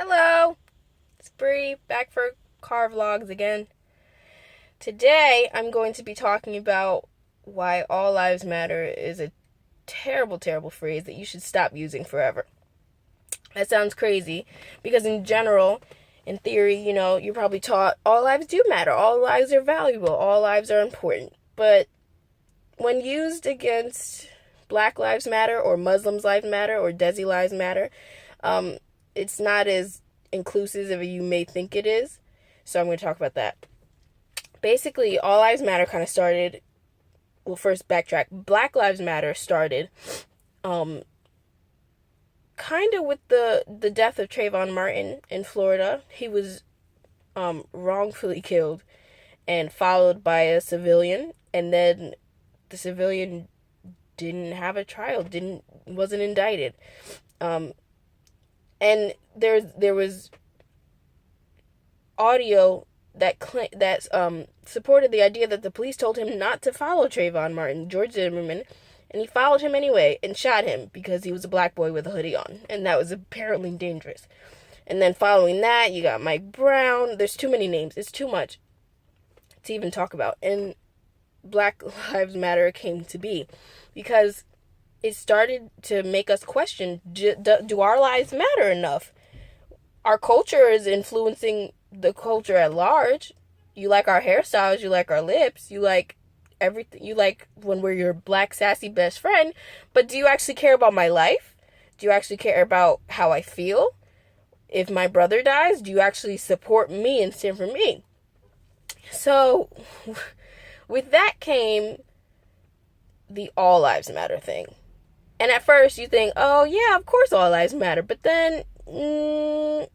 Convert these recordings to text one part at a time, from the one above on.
Hello, it's Bree, back for car vlogs again. Today, I'm going to be talking about why all lives matter is a terrible, terrible phrase that you should stop using forever. That sounds crazy because in general, in theory, you're probably taught all lives do matter, all lives are valuable, all lives are important. But when used against Black Lives Matter or Muslims Lives Matter or Desi Lives Matter, it's not as inclusive as you may think it is. So I'm going to talk about that. Basically, All Lives Matter kind of started, well, first backtrack. Black Lives Matter started kind of with the death of Trayvon Martin in Florida. He was wrongfully killed and followed by a civilian, and then the civilian didn't have a trial, wasn't indicted. And there was audio that supported the idea that the police told him not to follow Trayvon Martin, George Zimmerman, and he followed him anyway and shot him because he was a black boy with a hoodie on, and that was apparently dangerous. And then following that, you got Mike Brown. There's too many names. It's too much to even talk about. And Black Lives Matter came to be because it started to make us question, do our lives matter enough? Our culture is influencing the culture at large. You like our hairstyles, you like our lips, you like everything, you like when we're your black sassy best friend, but do you actually care about my life? Do you actually care about how I feel? If my brother dies, do you actually support me and stand for me? So with that came the all lives matter thing. And at first you think, oh yeah, of course all lives matter. But then, no,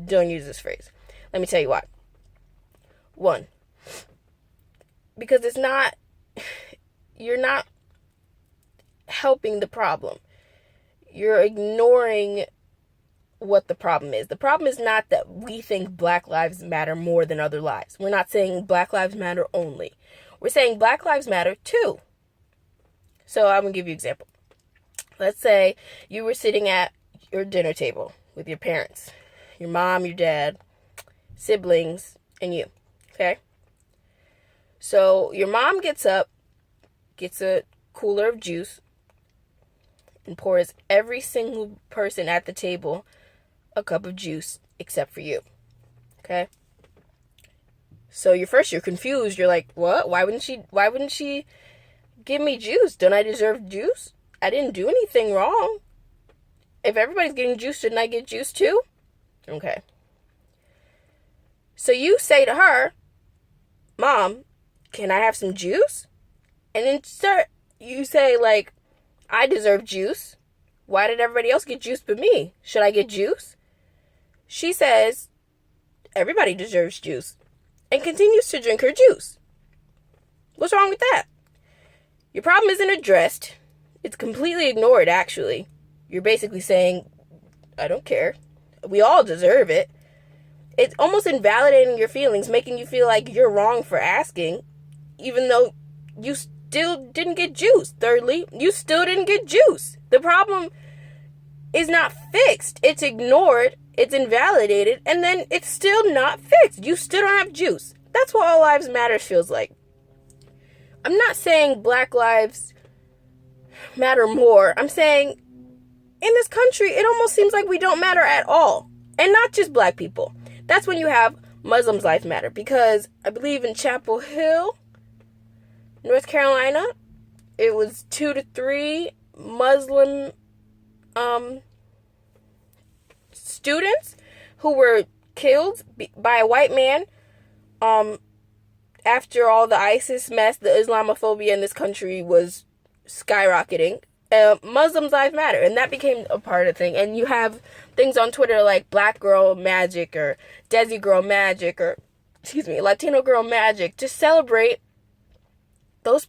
don't use this phrase. Let me tell you why. One, because you're not helping the problem. You're ignoring what the problem is. The problem is not that we think Black lives matter more than other lives. We're not saying Black lives matter only. We're saying Black lives matter too. So I'm going to give you an example. Let's say you were sitting at your dinner table with your parents, your mom, your dad, siblings, and you. Okay? So your mom gets up, gets a cooler of juice, and pours every single person at the table a cup of juice except for you. Okay? So you're confused. You're like, what? Why wouldn't she give me juice? Don't I deserve juice? I didn't do anything wrong. If everybody's getting juice, shouldn't I get juice too? Okay. So you say to her, Mom, can I have some juice? And then you say, like, I deserve juice. Why did everybody else get juice but me? Should I get juice? She says, everybody deserves juice, and continues to drink her juice. What's wrong with that? Your problem isn't addressed. It's completely ignored, actually. You're basically saying, I don't care. We all deserve it. It's almost invalidating your feelings, making you feel like you're wrong for asking, even though you still didn't get juice. Thirdly, you still didn't get juice. The problem is not fixed. It's ignored, it's invalidated, and then it's still not fixed. You still don't have juice. That's what All Lives Matter feels like. I'm not saying Black lives matter more. I'm saying in this country, it almost seems like we don't matter at all. And not just Black people. That's when you have Muslims' life matter. Because I believe in Chapel Hill, North Carolina, it was 2 to 3 Muslim students who were killed by a white man after all the ISIS mess, the Islamophobia in this country was skyrocketing. Muslims' lives matter, and that became a part of the thing. And you have things on Twitter like Black Girl Magic or Desi Girl Magic or, Latino Girl Magic to celebrate